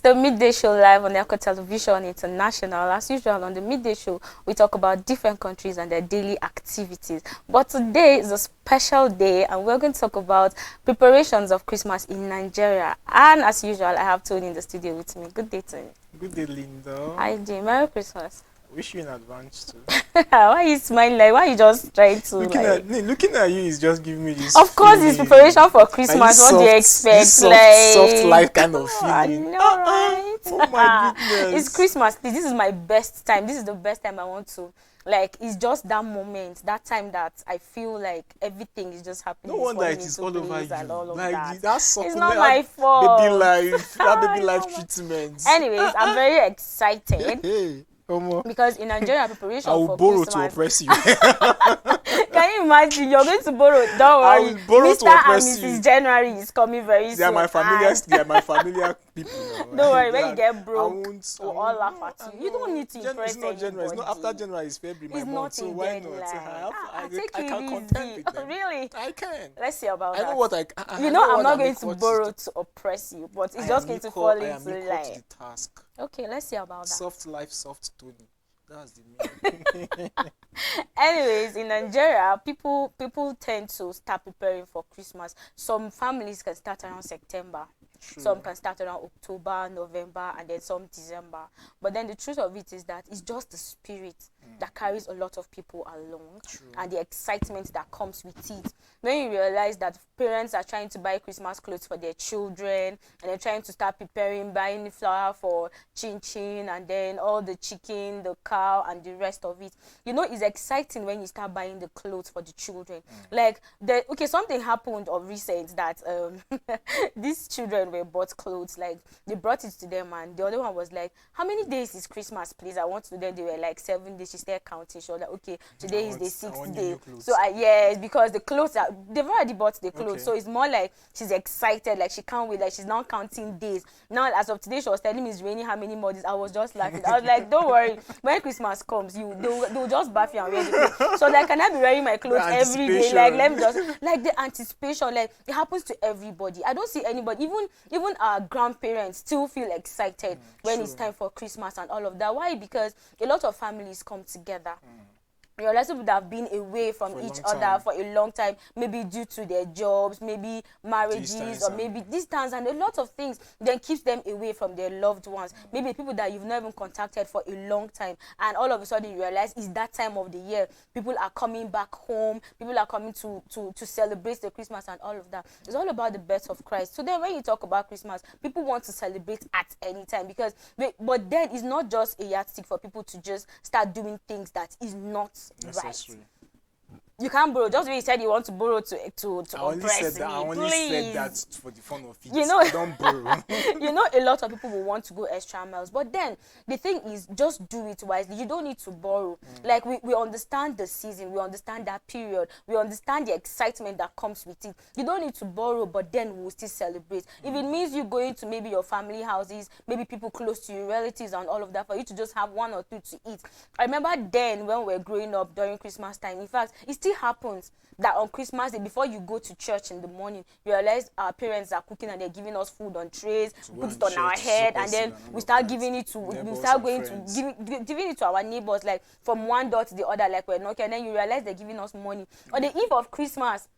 the Midday Show live on Echo Television International. As usual, on the Midday Show, we talk about different countries and their daily activities. But today is a special day, and we're going to talk about preparations of Christmas in Nigeria. And as usual, I have Tony in the studio with me. Good day, Tony. Good day, Linda. Hi, Jim. Merry Christmas. Wish you in advance too. Why are you smiling? Like, why are you just trying to looking at you is just giving me this. Of course, it's preparation for Christmas. What do you expect? Soft life kind of feeling. I know, right? Oh my goodness! It's Christmas. This is my best time. This is the best time I want to. Like, it's just that moment, that time that I feel like everything is just happening. No wonder it is all over you. And all of like that. It's not my fault. Baby life, that baby life treatment. Anyways, I'm very excited. Hey. Because in Nigeria, preparation I will for borrow Christmas. to oppress you. Can you imagine? You're going to borrow. Don't worry. I will borrow Mr. to oppress and Mrs. you. January is coming very soon. They are my familiar people. Now. Don't worry, when you get broke, I we'll all laugh at you. You don't need to impress It's not January. anybody. It's not after January. It's February. It's my not month. So in why deadline. not? I Take can it contend easy. with them. Really? I can. Let's see about that. I know what You know, I'm not going to borrow to oppress you, but it's just going to fall into the task. Okay, let's see about that. Soft life, soft Tony. That's the meaning. Anyways, in Nigeria, people tend to start preparing for Christmas. Some families can start around September. True. Some can start around October, November, and then some December. But then the truth of it is that it's just the spirit that carries a lot of people along. True. And the excitement that comes with it. When you realize that parents are trying to buy Christmas clothes for their children, and they're trying to start preparing, buying flour for chin-chin, and then all the chicken, the cow, and the rest of it. You know, it's exciting when you start buying the clothes for the children. Like, something happened of recent that these children were bought clothes. Like, they brought it to them, and the other one was like, how many days is Christmas, please? I want to do them. They were like 7 days. She started counting. She was like, okay, today is the 6th day. So yes, because the clothes they've already bought the clothes. Okay. So it's more like she's excited, like she can't wait, like she's now counting days. Now, as of today, she was telling me it's raining how many more days. I was just laughing. I was like, don't worry, when Christmas comes, they'll just bath you and wear the clothes. So like, can I be wearing my clothes every day? Like, let me just, like, the anticipation, like, it happens to everybody. I don't see anybody, even our grandparents still feel excited when it's time for Christmas and all of that. Why? Because a lot of families come together. You realize people that have been away from each other for a long time, maybe due to their jobs, maybe marriages, or maybe distance, and a lot of things then keeps them away from their loved ones. Maybe people that you've not even contacted for a long time, and all of a sudden you realize it's that time of the year. People are coming back home. People are coming to celebrate the Christmas and all of that. It's all about the birth of Christ. So then when you talk about Christmas, people want to celebrate at any time but then it's not just a yardstick for people to just start doing things that is not necessary. Right. You can't borrow. Just when you said you want to borrow to oppress me, I only said that for the fun of it. You know, don't borrow. You know, a lot of people will want to go extra miles. But then, the thing is, just do it wisely. You don't need to borrow. Like, we understand the season. We understand that period. We understand the excitement that comes with it. You don't need to borrow, but then we'll still celebrate. If it means you going to maybe your family houses, maybe people close to you, relatives and all of that, for you to just have one or two to eat. I remember then, when we were growing up during Christmas time, in fact, it still happens that on Christmas Day, before you go to church in the morning, you realize our parents are cooking and they're giving us food on trays, put it on our head, and then we start giving it to giving it to our neighbors, like from one door to the other, like we're knocking, and then you realize they're giving us money. On the eve of Christmas,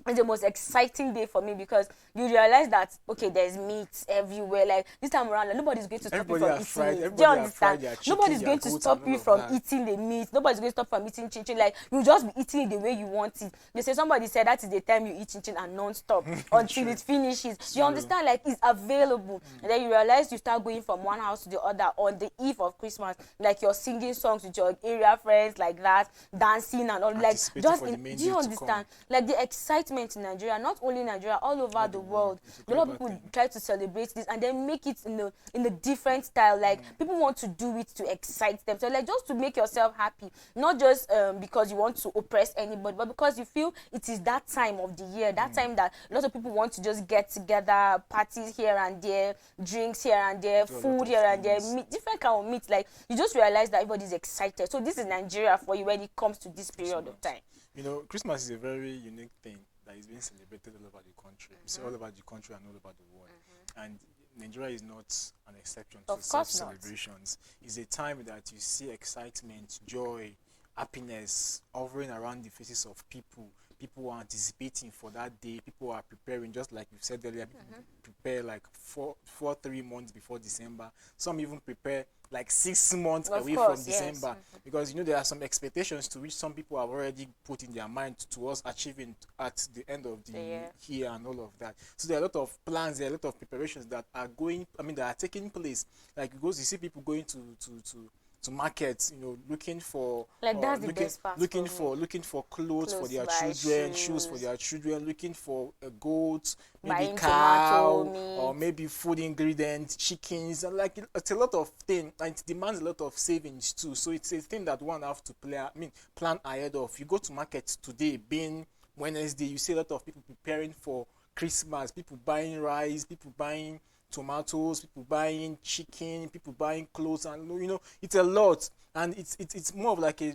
it's the most exciting day for me because you realize that, okay, there's meat everywhere. Like, this time around, like, nobody's going to stop you from eating meat. Do you understand? Nobody's going to stop you from eating the meat. Nobody's going to stop from eating chin-chin. Like, you just be eating it the way you want it. They say somebody said that is the time you eat chin-chin and non-stop until it finishes. You understand? Like, it's available. And then you realize you start going from one house to the other on the eve of Christmas. Like, you're singing songs with your area friends like that, dancing and all. Like, just do you understand? Like, the excitement in Nigeria, not only Nigeria, all over the world. A lot of people try to celebrate this and then make it in a different style. Like, people want to do it to excite them. So, like, just to make yourself happy, not just because you want to oppress anybody, but because you feel it is that time of the year, that time that a lot of people want to just get together, parties here and there, drinks here and there, food here and there, meat, different kind of meat. Like, you just realize that everybody's excited. So this is Nigeria for you when it comes to this period of time. You know, Christmas is a very unique thing that is being celebrated all over the country. It's all over the country and all over the world. And Nigeria is not an exception to Of such course not. celebrations. It's a time that you see excitement, joy, happiness hovering around the faces of people. People are anticipating for that day. People are preparing, just like you said earlier. People prepare like 3 months before December. Some even prepare like 6 months Of away course, from yes. December, because you know there are some expectations to which some people have already put in their mind towards achieving at the end of the Yeah. year and all of that. So there are a lot of plans, there are a lot of preparations that are going. I mean, that are taking place. Like you see people going to markets, you know, looking for Like, that's the best part looking for me. for clothes for Clothes their buy, children, shoes for shoes. their children, looking for goats, maybe Buying cow, tomato, or meat. maybe food ingredients, chickens, and like it's a lot of things, and it demands a lot of savings too. So it's a thing that one have to plan ahead of. You go to market today, being Wednesday, you see a lot of people preparing for Christmas, people buying rice, people buying tomatoes, people buying chicken, people buying clothes, and you know it's a lot. And it's more of like a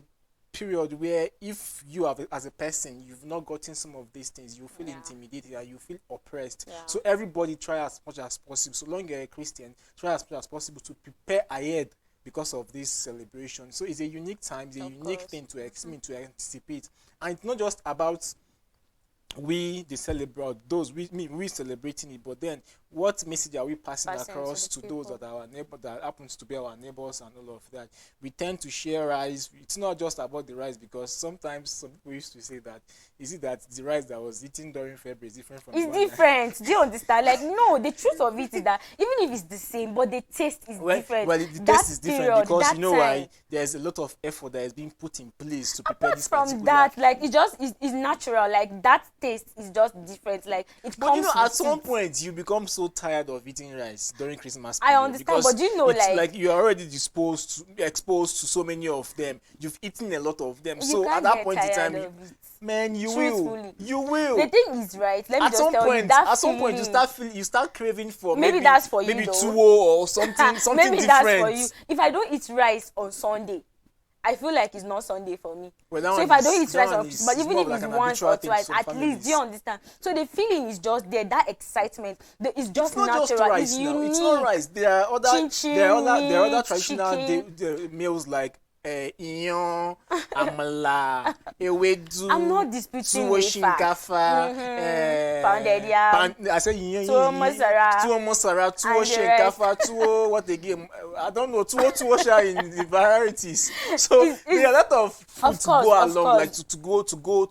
period where if you have as a person you've not gotten some of these things, you feel Yeah. intimidated and you feel oppressed. Yeah. So everybody try as much as possible, so long you're a Christian, try as much as possible to prepare ahead because of this celebration. So it's a unique time, it's a Of unique course. thing to anticipate. And it's not just about we the celebrate those we celebrating it, but then what message are we passing Passing to across the to those people. that are our neighbor, that happens to be our neighbors and all of that? We tend to share rice. It's not just about the rice, because sometimes some people used to say that, is it that the rice that was eaten during February is different from the It's one that- different. Do you understand? Like, no, the truth of it is that even if it's the same, but the taste is different. Well, the That taste is different period, because that you know why? time. There's a lot of effort that is being put in place to prepare Apart this from particular. that, like, it just is natural. Like, that taste is just different. Like, it But comes you know, at with some it. point, you become so tired of eating rice during Christmas I period, understand, because but do you know, it's like you're already exposed to so many of them. You've eaten a lot of them. you So at can't that get point in tired time, of it. man, you Truthfully. will. The thing is, right? Let me At just some tell you point, that at some point, feeling. you start craving for Maybe that's for you, maybe though. tuwo or something Maybe different. that's for you. If I don't eat rice on Sunday, I feel like it's not Sunday for me. Well, that So one if I is- don't eat that rice one on is- Christmas, it's even more if of it's like an once habitual or thing twice, some at least, do you families. understand? So the feeling is just there. That excitement, it's just It's not natural. just rice It's now. unique. It's not rice. There are other Chin-chin, there are other meat, traditional chicken. meals like iyan, amala, ewedu, I'm not disputing tuwo the fact. shinkafa, Pounded yam, I said iyan, tuwo masara, tuwo masara, tuwo and the shinkafa, tuwo what again? I don't know. Tuwo sha in the varieties. So there are a lot of food to course, go of along, like course. to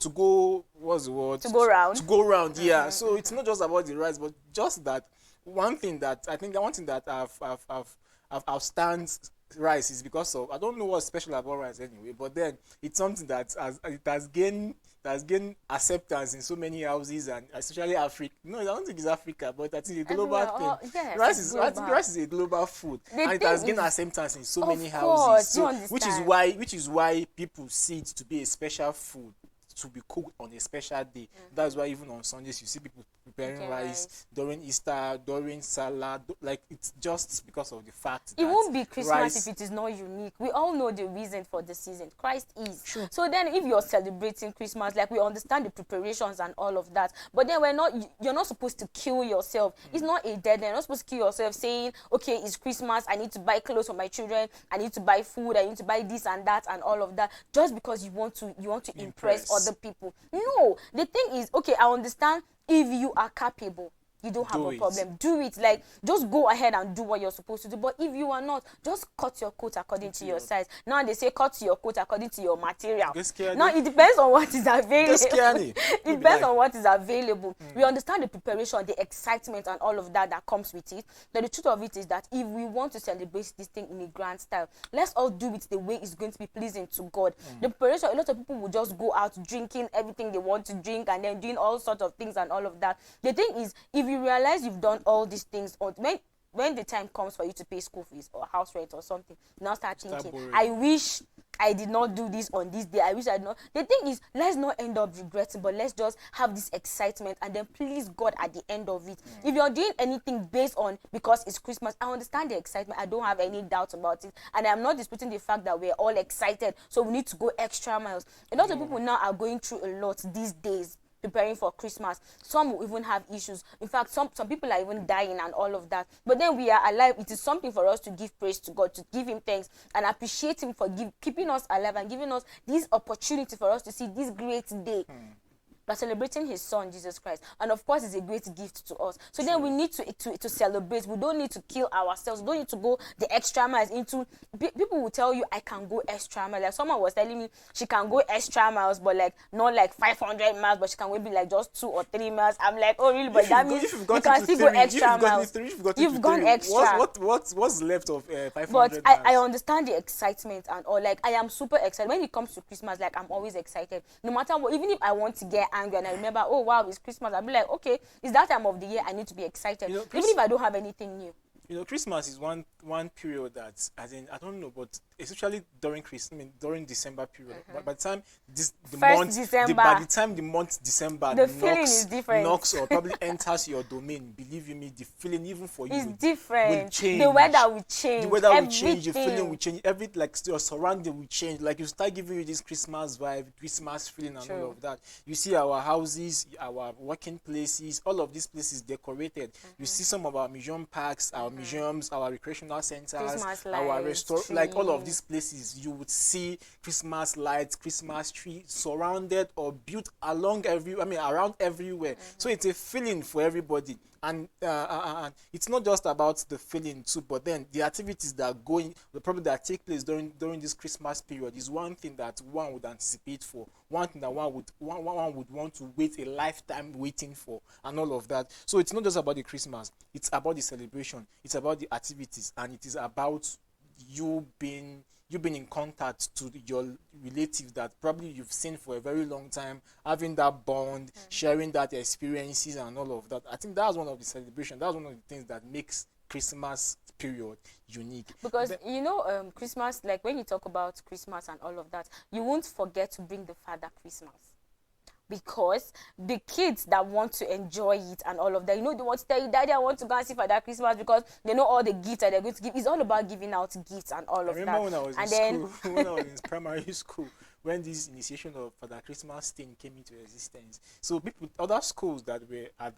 go. What's the word? To go round. To go round, yeah. So it's not just about the rice, but just that one thing that I've outstand rice is because of, I don't know what's special about rice anyway, but then it's something that has gained acceptance in so many houses, and especially Africa. No, I don't think it's Africa, but I think it's a global Everywhere. thing. Oh, yes, Rice it's is I think global. rice is a global food, The and it has thing gained is- acceptance in so Of many course, houses. you So understand. which is why people see it to be a special food to be cooked on a special day. That's why even on Sundays you see people preparing Cooking rice rice. during Easter, during salad. Like, it's just because of the fact It that won't be Christmas rice, if it is not unique. We all know the reason for the season. Christ is. Sure. So then if you're celebrating Christmas, like, we understand the preparations and all of that. But then you're not supposed to kill yourself. It's not a deadline. You're not supposed to kill yourself saying, okay, it's Christmas, I need to buy clothes for my children, I need to buy food, I need to buy this and that and all of that, just because you want to impress Impress. other people. No. The thing is, okay, I understand if you are capable. You don't have Do a it. problem. Do it. Like, just go ahead and do what you're supposed to do. But if you are not, just cut your coat according to your size. Now they say cut your coat according to your material. Gaskiya Now ne. it depends on what is available. Gaskiya ne. It No be depends lie. on what is available. We understand the preparation, the excitement, and all of that comes with it. But the truth of it is that if we want to celebrate this thing in a grand style, let's all do it the way it's going to be pleasing to God. The preparation, a lot of people will just go out drinking everything they want to drink and then doing all sorts of things and all of that. The thing is, if you realize you've done all these things, or when the time comes for you to pay school fees or house rent or something, you now start thinking, boring. I wish I did not do this on this day. I wish I did not. The thing is, let's not end up regretting, but let's just have this excitement and then please God at the end of it. If you're doing anything based on because it's Christmas, I understand the excitement. I don't have any doubt about it. And I'm not disputing the fact that we're all excited, so we need to go extra miles. A lot of people now are going through a lot these days. preparing for Christmas. Some will even have issues. In fact, some people are even dying and all of that. But then we are alive. It is something for us to give praise to God, to give him thanks and appreciate him for keeping us alive and giving us this opportunity for us to see this great day. We're celebrating his son Jesus Christ, and of course it's a great gift to us. So then we need to celebrate. We don't need to kill ourselves. We don't need to go the extra miles. People will tell you I can go extra miles. Like someone was telling me she can go extra miles, but like not like 500 miles, but she can maybe like just 2 or 3 miles. I'm like, oh really? But that means you can still go extra miles. You've gone extra. What's left of 500 but miles? I understand the excitement and all. Like I am super excited when it comes to Christmas. Like I'm always excited, no matter what. Even if I want to get angry and I remember, oh wow, it's Christmas, I'll be like, okay, it's that time of the year, I need to be excited, even if I don't have anything new. Christmas is one period that, as in, I don't know, but especially during during December period. By the time by the time the month December the feeling is different. Knocks or probably enters your domain, believe you me, the feeling even for you is different. Will change. The weather will change. The feeling will change. Your surrounding will change. Like you start giving you this Christmas vibe, Christmas feeling, and all of that. You see our houses, our working places, all of these places decorated. You see some of our museum parks, our museums, our recreational centers, our restaurant, like all of these places, you would see Christmas lights, Christmas tree surrounded or built around everywhere. So it's a feeling for everybody, and it's not just about the feeling too, but then the activities that take place during this Christmas period is one thing that one would anticipate for, one thing that one would want to wait a lifetime waiting for, and all of that. So it's not just about the Christmas, it's about the celebration, it's about the activities, and it is about you being in contact to your relatives that probably you've seen for a very long time, having that bond, sharing that experiences and all of that. I think that's one of the celebrations. That's one of the things that makes Christmas period unique. Because Christmas, like when you talk about Christmas and all of that, you won't forget to bring the Father Christmas. Because the kids that want to enjoy it and all of that, they want to tell you, Daddy, I want to go and see Father Christmas, because they know all the gifts that they're going to give. It's all about giving out gifts and all of that. I remember when I was in school, when I was in primary school, when this initiation of Father Christmas thing came into existence. So other schools that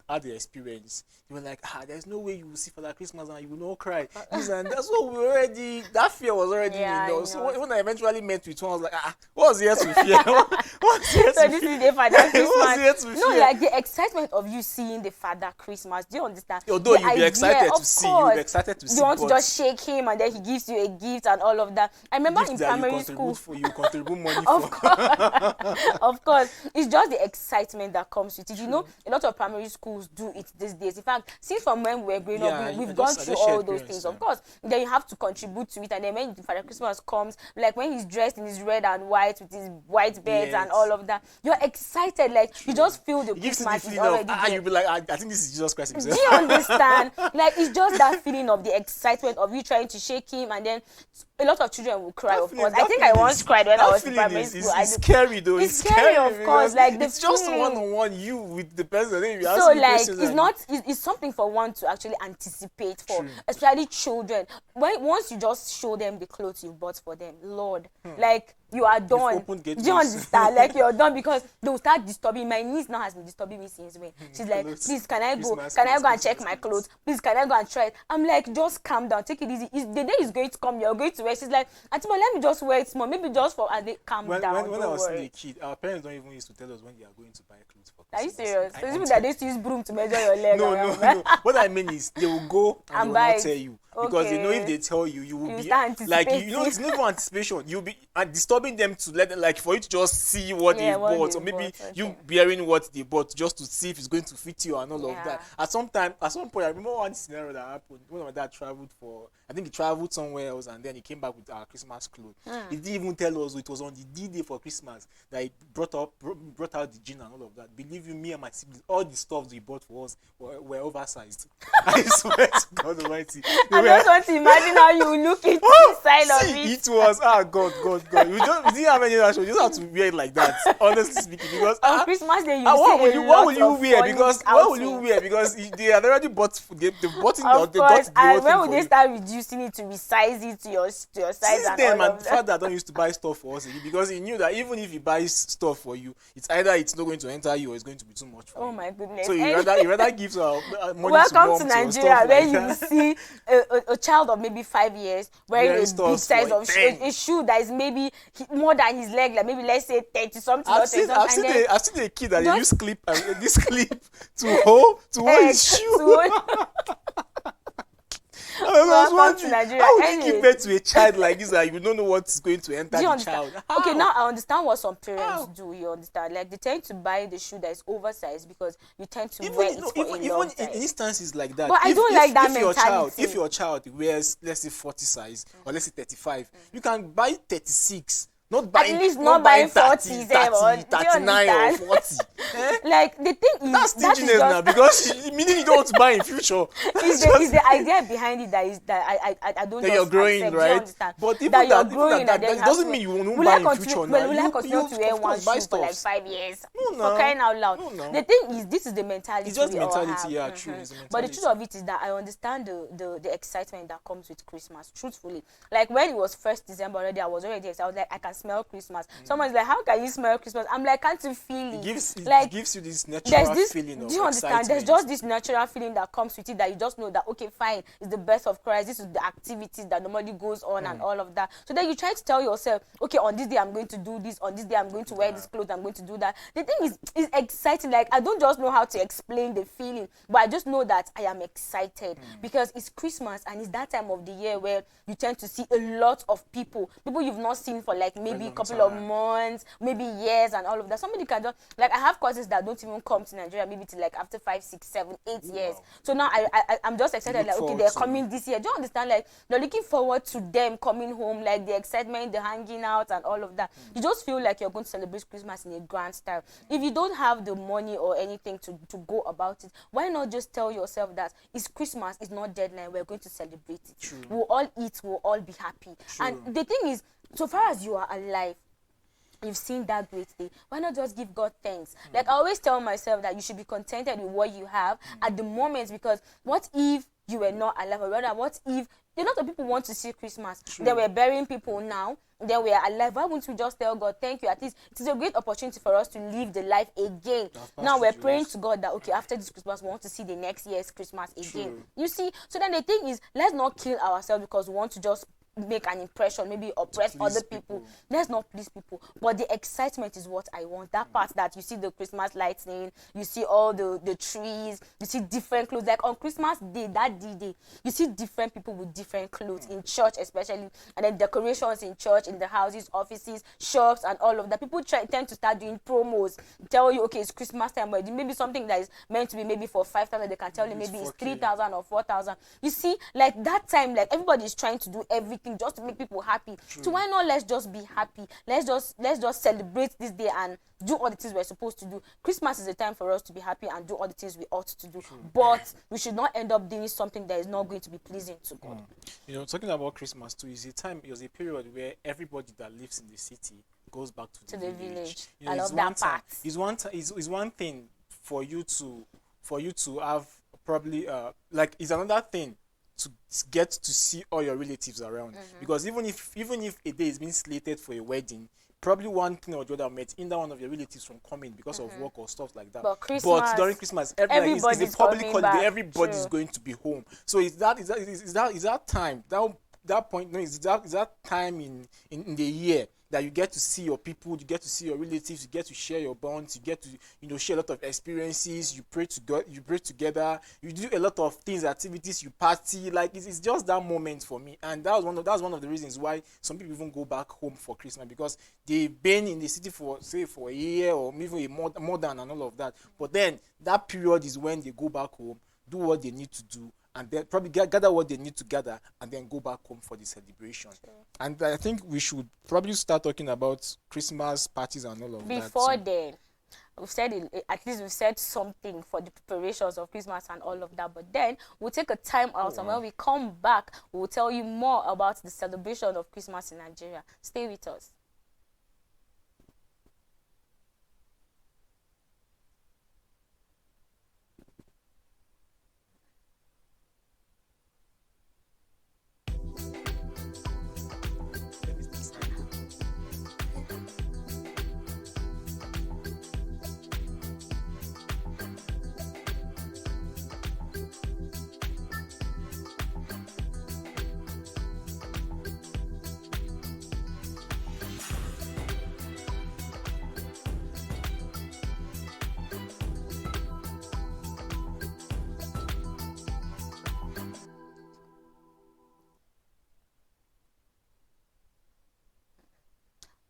had the experience, they were like, there's no way you will see Father Christmas and you will not cry. And that's what that fear was already in us. So when I eventually met with one, I was like, what's here to fear? So this is the Father Christmas. No, like the excitement of you seeing the Father Christmas. Do you understand? Although you'll be excited to see, you want to just shake him and then he gives you a gift and all of that. I remember in primary school. You contribute money of course, it's just the excitement that comes with it. A lot of primary schools do it these days. In fact, since from when we were growing up, we've gone through all those things. Of course, then you have to contribute to it. And then when Father Christmas comes, like when he's dressed in his red and white with his white beard and all of that, you're excited. Like you just feel the Christmas is already there. You'll be like, I think this is Jesus Christ himself. Do you understand? Like it's just that feeling of the excitement of you trying to shake him, and then a lot of children will cry. Of course, I think I once cried when I was in primary school. It's scary though. It's scary, of course. Like it's just one-on-one you with the person. Then you so like it's something for one to actually anticipate for, especially children. Once you just show them the clothes you bought for them, Lord, like you are done. Do you understand? Like you're done, because they will start disturbing. My niece now has been disturbing me since when. She's like, please, can I go and check my clothes? Please, can I go and try it? I'm like, just calm down, take it easy. The day is going to come, you're going to wear. She's like, Auntie, let me just wear it small, maybe just for, and they calm down. When I was still a kid, our parents don't even used to tell us when they are going to buy clothes for Christmas. Are you serious? So people that they used to use broom to measure your leg. No. What I mean is, they will go and they will not tell you. Because they know if they tell you, you will be like, it's not even anticipation. You'll be disturbing them to let them, like, for you to just see what they bought, or maybe you bearing what they bought just to see if it's going to fit you and all of that. At some point, I remember one scenario that happened when my dad traveled I think he traveled somewhere else, and then he came back with our Christmas clothes. He didn't even tell us it was on the D-Day for Christmas that he brought out the gin and all of that. Believe you, me and my siblings, all the stuff he bought for us were oversized. I swear to God Almighty. I just want to imagine how you look inside of it. It was God. don't see how many shows. You just have to wear it like that. Honestly speaking, because on Christmas Day you what see will a you lot what will you of wear? funny Because what will you outfits. wear? Because they have already bought they bought in Of they got course, the whole and thing when will for they you. start reducing it to resize it to your size Since and then, all my of that? father don't used to buy stuff for us because he knew that even if he buys stuff for you, it's either it's not going to enter you or it's going to be too much for Oh you. my goodness. So he rather gives money Welcome to mom to or Nigeria, stuff where like you will that. see a child of maybe 5 years wearing Wearing a big stuffs size for of 10. a shoe that is maybe more than his leg, like maybe let's say 30 something or 30 I've something, seen and I've seen a kid that they just- use clip this clip to hold his shoe. I was welcome to wondering, Nigeria. how would you give Anyways, birth to a child like this that you don't know what's going to enter do you the understand? child? Okay, How? now I understand what some parents How? do. You understand? Like they tend to buy the shoe that is oversized because you tend to Even wear it no, for a even long in time. instances like that. But I don't like that mentality. If your child wears, let's say 40 size or let's say 35, you can buy 36. Not buying, least not buying 40, 30, Zeb, or- 30, do you 39 or understand? 40. Eh? Like the thing is That's that is stinginess now just because meaning you don't want to buy in future. is the idea behind it that I don't That just you're growing, accept. Do right? you understand? But even that you're even growing at that, and then that you have doesn't to- mean you won't will buy I in continue, future now. well, will I continue to wear of one course buy shoe for like stuffs. 5 years? No, For no. crying out loud. No, no. The thing is, this is the mentality It's just we the all mentality, have. yeah, true, it's the But the mentality. truth of it is that I understand the excitement that comes with Christmas, truthfully. Like when it was 1st December already, I was already excited. I was like, I can smell Christmas. Someone's like, how can you smell Christmas? I'm like, can't you feel it? It gives you this There's natural this, feeling of do you understand? excitement. There's just this natural feeling that comes with it that you just know that, okay, fine, it's the birth of Christ. This is the activities that normally goes on and all of that. So then you try to tell yourself, okay, on this day I'm going to do this, on this day I'm going to wear this clothes, I'm going to do that. The thing is, it's exciting. Like I don't just know how to explain the feeling, but I just know that I am excited because it's Christmas and it's that time of the year where you tend to see a lot of people you've not seen for like maybe a long couple of time. months, maybe years and all of that. Somebody can just, like I have cousins that don't even come to Nigeria maybe till like after 5, 6, 7, 8 years. So now I'm just excited, look like okay, forward they're to coming this year. Do you understand? Like they're looking forward to them coming home, like the excitement, the hanging out and all of that. You just feel like you're going to celebrate Christmas in a grand style. If you don't have the money or anything to go about it, why not just tell yourself that it's Christmas, it's not deadline, we're going to celebrate it. True. We'll all eat, we'll all be happy. True. And the thing is, so far as you are alive, you've seen that great day, why not just give God thanks? Like I always tell myself that you should be contented with what you have at the moment, because what if you were not alive, or rather what if a lot of people want to see Christmas? True. They were burying people now, then we are alive. Why wouldn't we just tell God thank you? At least it is a great opportunity for us to live the life again. Now we're praying to God that okay, after this Christmas we want to see the next year's Christmas again. True. You see, so then the thing is, let's not kill ourselves because we want to just make an impression, maybe oppress please other people. Let's not please people, but the excitement is what I want. That part that you see the Christmas lighting, you see all the trees, you see different clothes. Like on Christmas day, that D-Day, you see different people with different clothes in church especially, and then decorations in church, in the houses, offices, shops and all of that. People tend to start doing promos, tell you okay, it's Christmas time, but maybe something that is meant to be maybe for 5,000, they can tell you maybe it's 3,000 or 4,000. You see, like that time, like everybody is trying to do everything just to make people happy. So why not let's just be happy? Let's just celebrate this day and do all the things we're supposed to do. Christmas is a time for us to be happy and do all the things we ought to do. But we should not end up doing something that is not going to be pleasing to God. You know, talking about Christmas too, it was a period where everybody that lives in the city goes back to the village. You know, I it's love that one time- part. It's one thing for you to have probably like it's another thing to get to see all your relatives around, because even if a day is being slated for a wedding, probably one thing or the other might hinder one of your relatives from coming because of work or stuff like that. But Christmas, during Christmas, it's everybody's a public coming holiday. back. Everybody's True. going to be home. So is that time, that point? No, is that time in the year that you get to see your people, you get to see your relatives, you get to share your bonds, you get to share a lot of experiences. You pray to God, you pray together, you do a lot of things, activities, you party. Like it's just that moment for me, and that's one of the reasons why some people even go back home for Christmas, because they've been in the city for a year or even more than and all of that. But then that period is when they go back home, do what they need to do, and then probably gather what they need to gather, and then go back home for the celebration. And I think we should probably start talking about Christmas parties and all of that. Before then, we've said at least we've said something for the preparations of Christmas and all of that. But then we'll take a time out, and when we come back, we'll tell you more about the celebration of Christmas in Nigeria. Stay with us.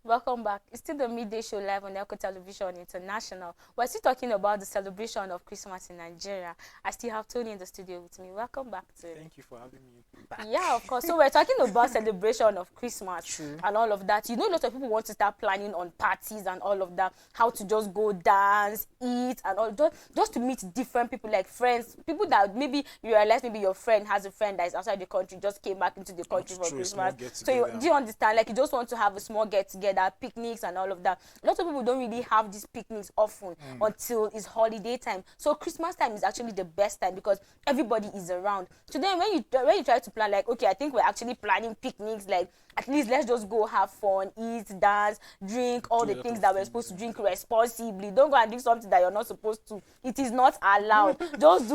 Welcome back. It's still the Midday Show live on Echo Television International. We're still talking about the celebration of Christmas in Nigeria. I still have Tony in the studio with me. Welcome back to Thank you for having me back. Yeah, of course. So we're talking about celebration of Christmas True. and all of that. You know, a lot of people want to start planning on parties and all of that. How to just go dance, eat, and all. Just to meet different people, like friends. People that maybe you realize maybe your friend has a friend that is outside the country, just came back into the country for Christmas. So do you understand? Like, you just want to have a small get-together, picnics and all of that. A lot of people don't really have these picnics often until it's holiday time. So Christmas time is actually the best time because everybody is around. So then when you try to plan, like, okay, I think we're actually planning picnics, like, at least let's just go have fun, eat, dance, drink, all the things that we're supposed to drink responsibly. Don't go and do something that you're not supposed to. It is not allowed. just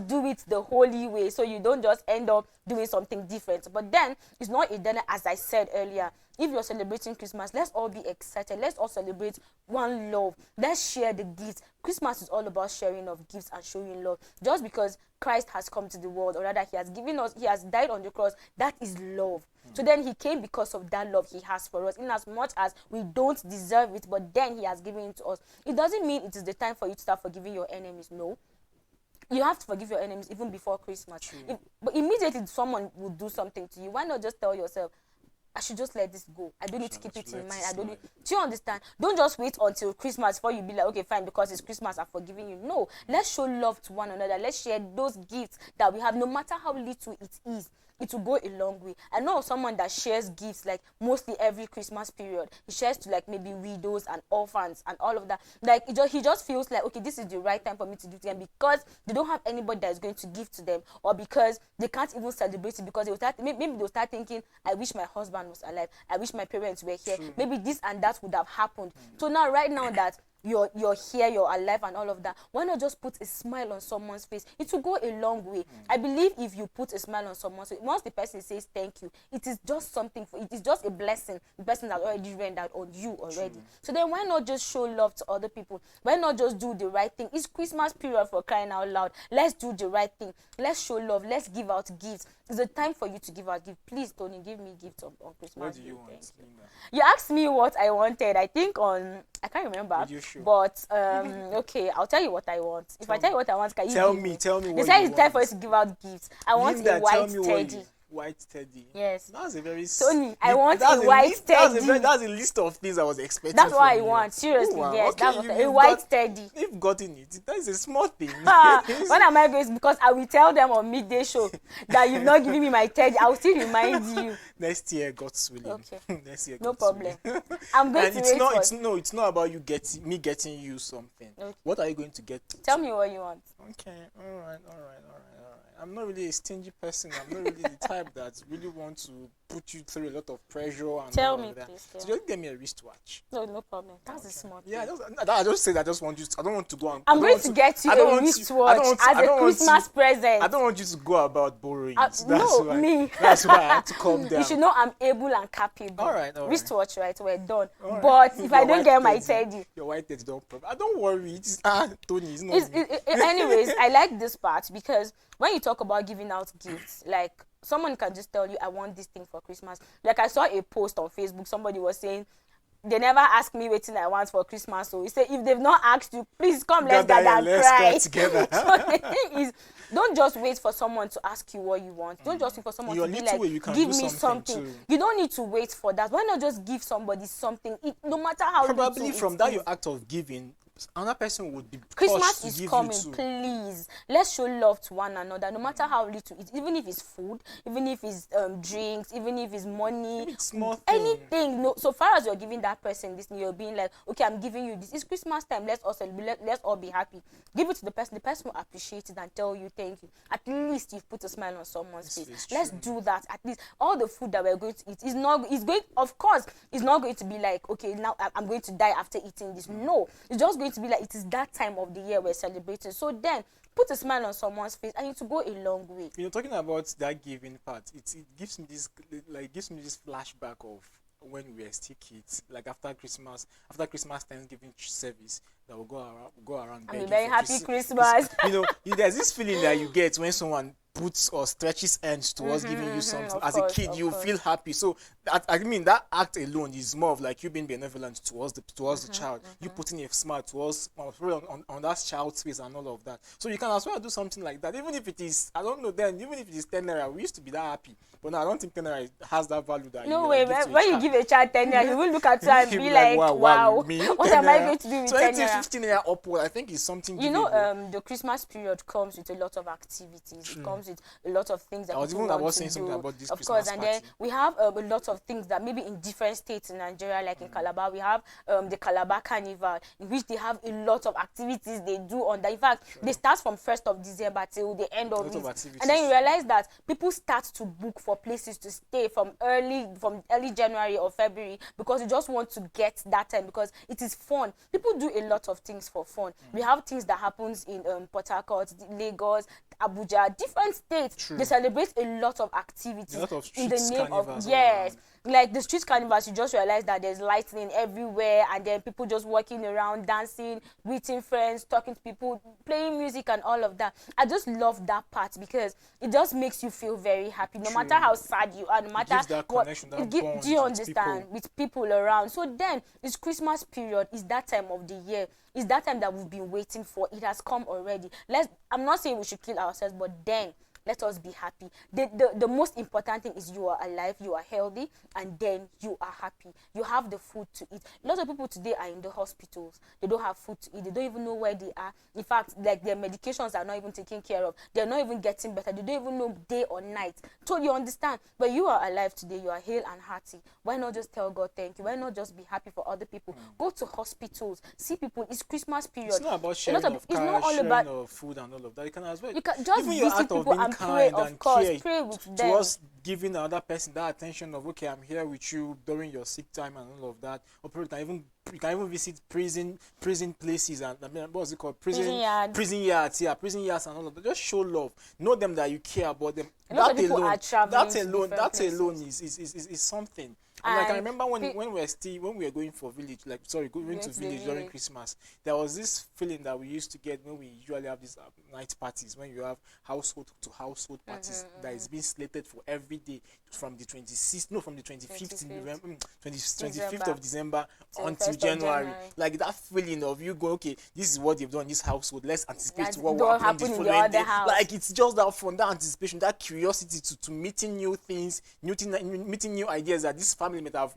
do it the holy way, so you don't just end up doing something different. But then it's not a dinner, as I said earlier. If you're celebrating Christmas, let's all be excited. Let's all celebrate one love. Let's share the gifts. Christmas is all about sharing of gifts and showing love. Just because Christ has come to the world, or rather he has died on the cross, that is love. So then he came because of that love he has for us, in as much as we don't deserve it, but then he has given it to us. It doesn't mean it is the time for you to start forgiving your enemies. No. You have to forgive your enemies even before Christmas. But immediately someone will do something to you, why not just tell yourself, I should just let this go. I don't need to keep it in mind. Do you understand? Don't just wait until Christmas before you be like, okay, fine, because it's Christmas, I'm forgiving you. No, let's show love to one another. Let's share those gifts that we have, no matter how little it is. It will go a long way. I know of someone that shares gifts like mostly every Christmas period. He shares to like maybe widows and orphans and all of that. Like he just feels like, okay, this is the right time for me to give to them, because they don't have anybody that is going to give to them, or because they can't even celebrate it, because maybe they'll start thinking, I wish my husband was alive. I wish my parents were here. Maybe this and that would have happened. So now, right now that you're here, you're alive and all of that, why not just put a smile on someone's face? It will go a long way. I believe if you put a smile on someone's face, once the person says thank you, it is just something it is just a blessing the person has already rendered on you already. So then why not just show love to other people? Why not just do the right thing? It's Christmas period, for crying out loud. Let's do the right thing. Let's show love. Let's give out gifts. It's a time for you to give out gifts. Please, Tony, give me gifts on Christmas. What do you want? You asked me what I wanted. I think I can't remember. But okay, I'll tell you what I want. If I tell you what I want, can you tell me what they say it's time for us to give out gifts. I want a white teddy. White teddy. Yes. That's a very Tony, I want a white teddy. That's a list of things I was expecting. That's what I want. Seriously, yes. Okay, that's a white teddy. You've gotten it. That is a small thing. When am I going? Because I will tell them on Midday Show that you've not given me my teddy. I will still remind you. Next year, God's willing. Okay. Next year, no God's problem. Willing. I'm going to it's not about you getting you something. Okay. What are you going to get? Tell me what you want. Okay. All right. I'm not really a stingy person. I'm not really the type that really want to put you through a lot of pressure and tell all me, of that. please. So just get me a wristwatch. No problem. That's a small thing. Yeah, I just say that I just want you to, I don't want to go and I'm going to get you a wristwatch as a Christmas present. I don't want you to go about borrowing. That's why I had to calm down. You should know I'm able and capable. All right. Wristwatch, right? We're done. Right. But if I don't get my teddy, your white teddy don't problem. I don't worry. It's Tony. It's not. Anyways, I like this part because when you talk about giving out gifts, like someone can just tell you, I want this thing for Christmas. Like I saw a post on Facebook, somebody was saying, they never ask me what I want for Christmas. So he said, if they've not asked you, please come, let's gather and cry. Together. So the thing is, don't just wait for someone to ask you what you want. Don't just wait for someone to be like, give me something. You don't need to wait for that. Why not just give somebody something? No matter how probably from that your act of giving, another person would be Christmas is coming, please. Let's show love to one another, no matter how little it is, even if it's food, even if it's drinks, even if it's money, it's small anything. No, so far as you're giving that person this, you're being like, okay, I'm giving you this. It's Christmas time. Let's all be happy. Give it to the person. The person will appreciate it and tell you thank you. At least you've put a smile on someone's face. Let's do that. At least all the food that we're going to eat is not. Of course, it's not going to be like, okay, now I'm going to die after eating this. No, it's just going to be like, it is that time of the year we're celebrating. So then put a smile on someone's face and it will go a long way. You know, talking about that giving part, it gives me this flashback of when we were still kids, like after Christmas Thanksgiving service, that will go around. I'm a very happy Christmas. You know, there's this feeling that you get when someone puts or stretches hands towards giving you something. As a kid, you feel happy. So I mean, that act alone is more of like you being benevolent towards the child. You putting a smile towards on that child's face and all of that. So you can as well do something like that, even if it is, I don't know. Then even if it is 10 naira, we used to be that happy, but now I don't think 10 naira has that value that. No you way, give to when a you child. give a child 10 naira, he will look at you and He'll be like, wow, me? what 10 am I naira? going to do with So 10 anything naira? 15 naira upward, I think is something. You know, givable. the Christmas period comes with a lot of activities. It comes with a lot of things that I was people even want about to saying something do. about this Of Christmas course, and then party. we have a lot of things that maybe in different states in Nigeria, like in Calabar, we have the Calabar Carnival, in which they have a lot of activities they do on that. In fact, they start from 1st of December till the end of lot it. of activities. And then you realize that people start to book for places to stay from early January or February, because you just want to get that time, because it is fun. People do a lot of things for fun. We have things that happens in Port Harcourt, Lagos, Abuja, different states. True. They celebrate a lot of activities A lot of in the streets name of carnivals all yes. around. Like the street carnivals, you just realize that there's lightning everywhere, and then people just walking around, dancing, greeting friends, talking to people, playing music and all of that. I just love that part, because it just makes you feel very happy, no True. matter how sad you are, no matter gives that what. connection, that Do bond you with understand? people. With people around. So then, it's Christmas period. It's that time of the year. It's that time that we've been waiting for. It has come already. I'm not saying we should kill ourselves, but then let us be happy. The most important thing is you are alive, you are healthy, and then you are happy. You have the food to eat. A lot of people today are in the hospitals. They don't have food to eat. They don't even know where they are. In fact, like, their medications are not even taken care of. They're not even getting better. They don't even know day or night. So you understand. But you are alive today. You are hale and hearty. Why not just tell God thank you? Why not just be happy for other people? Go to hospitals. See people. It's Christmas period. It's not about sharing of it's cash, not all sharing about of food and all of that. You can as well. you can just even your visit act of people being and pray, kind of and course, care pray with them. towards giving another person that attention of, okay, I'm here with you during your sick time and all of that. Or probably you can even visit prison places, and I mean, what's it called? Prison yards. Prison yards, yeah, prison yards and all of that. Just show love. Know them that you care about them. A lot of people are traveling to different that alone places. is something. And like I And remember when we were going for village, like going to village during Christmas, there was this feeling that we used to get when we usually have these night parties, when you have household to household parties that is being slated for every day from the 25th November, 25th of December until 1st of January. Like that feeling of you go, okay, this is what they've done in this household. Let's anticipate That what will don't happen happen the in the following other day. house. Like it's just that fun, that anticipation, that curiosity to meeting new things, meeting new ideas that this family might have,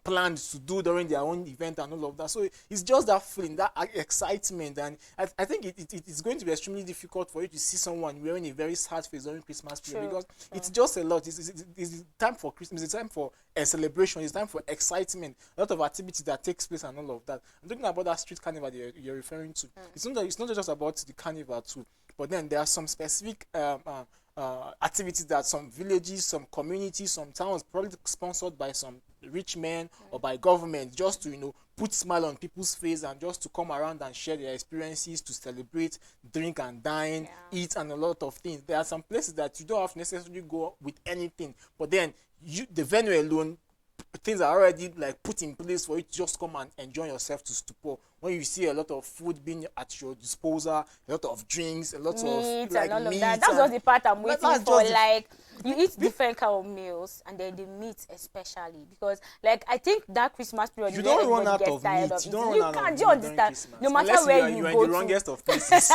planned to do during their own event and all of that. So it's just that feeling, that excitement, and I think it's going to be extremely difficult for you to see someone wearing a very sad face during Christmas period, because it's just a lot. It's time for Christmas. It's time for a celebration. It's time for excitement. A lot of activity that takes place and all of that. I'm talking about that street carnival that you're referring to. It's not just about the carnival too, but then there are some specific activities that some villages, some communities, some towns, probably sponsored by some rich men or by government, just to put smile on people's face and just to come around and share their experiences, to celebrate, drink and dine, eat, and a lot of things. There are some places that you don't have to necessarily go with anything, but then the venue alone, things are already like put in place for you to just come and enjoy yourself to stupor. When you see a lot of food being at your disposal, a lot of drinks, a lot meat of like and all of meat, that. That's just the part I'm waiting that's for. just Like, you eat different kind of meals, and then the meat especially, because like I think that Christmas period you don't run out gets of tired meat. of You it. don't You run out can't. of Do you meat understand? during Christmas. No matter Unless where you you are in go the to. wrongest of places.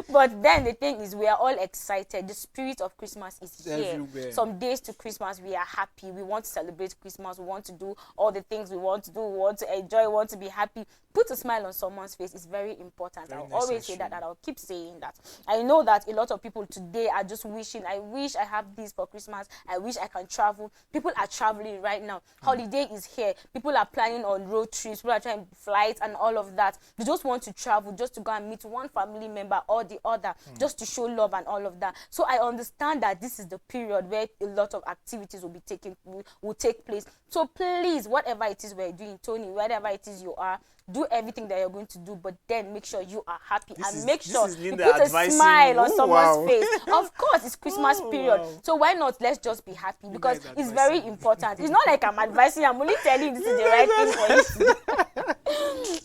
But then the thing is, we are all excited. The spirit of Christmas is here. Everywhere. Some days to Christmas, we are happy. We want to celebrate Christmas. We want to do all the things we want to do. We want to enjoy. We want to be happy. Put a smile on someone's face is very important. Very I'll always say necessary. that, and I'll keep saying that. I know that a lot of people today are just wishing, I wish I have this for Christmas. I wish I can travel. People are traveling right now. Holiday is here. People are planning on road trips. People are trying flights and all of that. They just want to travel, just to go and meet one family member or the other, just to show love and all of that. So I understand that this is the period where a lot of activities will take place. So please, whatever it is we're doing, Tony, whatever it is you are, do everything that you're going to do, but then make sure you are happy make sure you Linda put a advising smile you. on Oh, someone's wow. face. Of course, it's Christmas period. wow. So why not? Let's just be happy, because Linda is it's very advising you. important. It's not like I'm advising, I'm only telling you this is the right thing for you to do.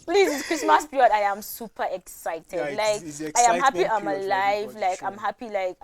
Please, it's Christmas period. I am super excited. Yeah, Like it's the I am happy excitement I'm period for alive. everybody, Like sure. I'm happy. Like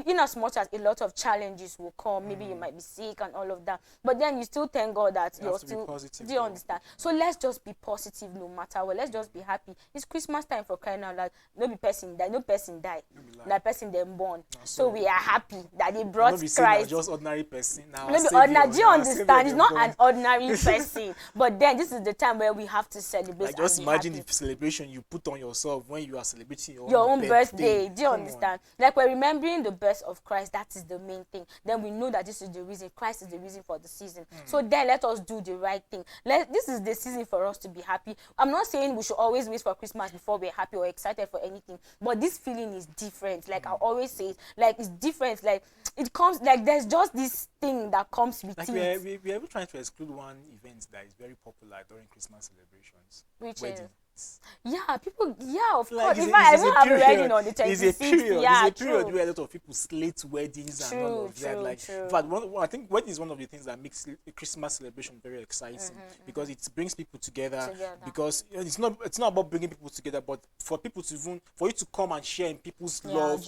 in as much as a lot of challenges will come, maybe you Mm. might be sick and all of that. But then you still thank God that You you're have to be still. positive, Do you though. understand? So let's just be positive no matter what. Let's just be happy. It's Christmas time for crying out loud. No be person die. No person die. No be lie. That person then born. Na So so. we are happy that they And brought not be saying that Christ. just ordinary person. Now Maybe ordinary. Do you understand? It's not an ordinary person. But then this is the time where we have to celebrate Like just and be imagine happy. the celebration you put on yourself when you are celebrating Your own birthday. Do you Come on. understand? Like we're remembering the birth of Christ. That is the main thing. Then we know that this is the reason. Christ is the reason for the season. So then let us do the right thing. This is the season for us to be happy. I'm not saying we should always wait for Christmas before we're happy or excited for anything. But this feeling is different. Like I always say, like it's different. Like it comes. Like there's just this thing that comes with Like it. we are even trying to exclude one event that is very popular during Christmas celebrations. Which is Weddings. yeah, people. Yeah, of Like course. In fact, I won't have a wedding on the 26th. It's a period. Yeah, It's a period true. where a lot of people slate weddings and all of that. True, Like, true. in fact, I think wedding is one of the things that makes a Christmas celebration very exciting because it brings people together. Because it's not about bringing people together, but for people to even for you to come and share in people's love,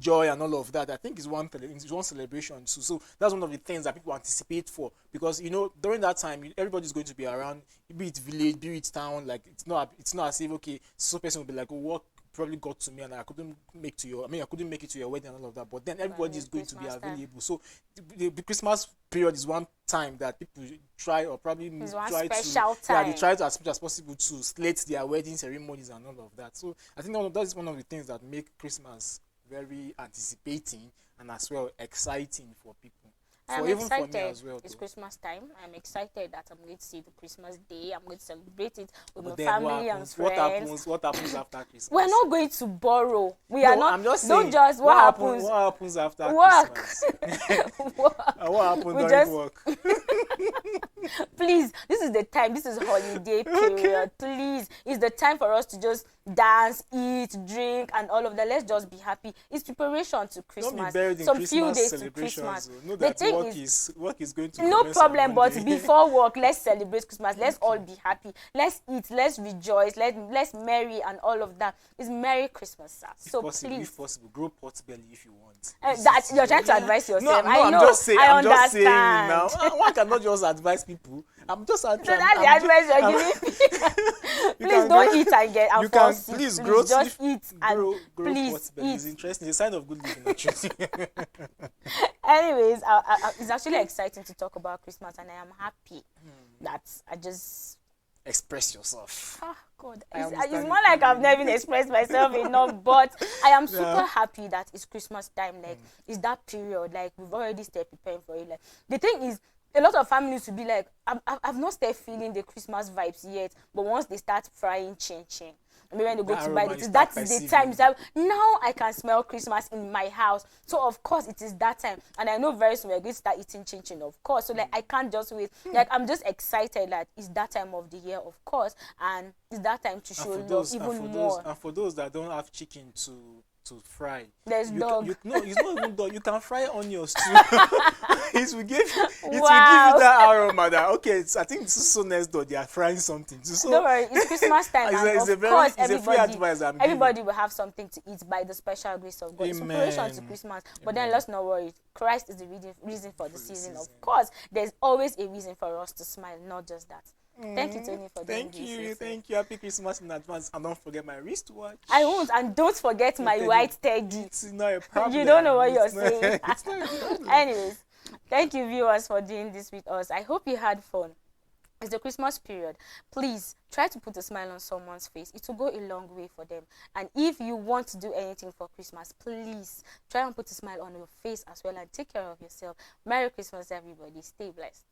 joy, and all of that. I think is one celebration too. So that's one of the things that people anticipate for because during that time everybody's going to be around, be it village, be it town. Like it's not as if okay, so person will be like, oh, what probably got to me and I couldn't make it to your wedding and all of that. But then everybody is going to be available. So the Christmas period is one time that people try or probably try to they try to as much as possible to slate their wedding ceremonies and all of that. So I think that is one of the things that make Christmas very anticipating and as well exciting for people. I'm even excited. For me as well, it's Christmas time. I'm excited that I'm going to see the Christmas day. I'm going to celebrate it with but my family and friends. What happens after Christmas? We're not going to borrow. We are not. I'm just saying. Don't just what happens. What happens after work. Christmas? Work. What happens during just, work? Please, this is the time. This is holiday period. Please, it's the time for us to just dance, eat, drink, and all of that. Let's just be happy. It's preparation to Christmas. Don't be buried in Some Christmas few days to celebrations. Christmas. Know that work is going to no problem. But Monday. before work, let's celebrate Christmas. Let's all be happy. Let's eat. Let's rejoice. Let's merry and all of that. It's Merry Christmas, sir. So please, if possible, grow pot belly if you want. That you're trying to advise yourself. No, I know. I'm just saying. I I'm understand. just saying now. One cannot just advise people. I'm just. So that's the advice you're giving. Please don't eat and get and fall sick. Please grow. Just eat and grow please pot belly. eat. It's interesting. It's a sign of good living. Actually. Anyways, it's actually exciting to talk about Christmas, and I am happy that I just express yourself. Oh God, it's more like I've never even expressed myself enough. But I am super happy that it's Christmas time. Like it's that period. Like we've already started preparing for it. Like the thing is, a lot of families will be like, I've not started feeling the Christmas vibes yet. But once they start frying chin chin, I mean, when they go to buy it, that is the time. So now I can smell Christmas in my house. So of course it is that time, and I know very soon we're going to start eating chin chin. Of course, so like I can't just wait. Like I'm just excited that it's that time of the year, of course, and it's that time to show love even more. And for those that don't have chicken to fry, there's dog. It's not even dog. You can fry onions too. It will give you that aroma that I think this is so next door they are frying something. So don't worry, it's Christmas time. It's a free advice everybody will have something to eat by the special grace of God. It's preparation to Christmas. But then let's not worry. Christ is the reason for the season. Of course, there's always a reason for us to smile, not just that. Thank you, Tony, for doing this. Thank you. Happy Christmas in advance. And don't forget my wristwatch. I won't. And don't forget my white teddy. It's not a problem. You don't know what you're saying. It's not a problem. Anyways, thank you, viewers, for doing this with us. I hope you had fun. It's the Christmas period. Please try to put a smile on someone's face. It will go a long way for them. And if you want to do anything for Christmas, please try and put a smile on your face as well and take care of yourself. Merry Christmas, everybody. Stay blessed.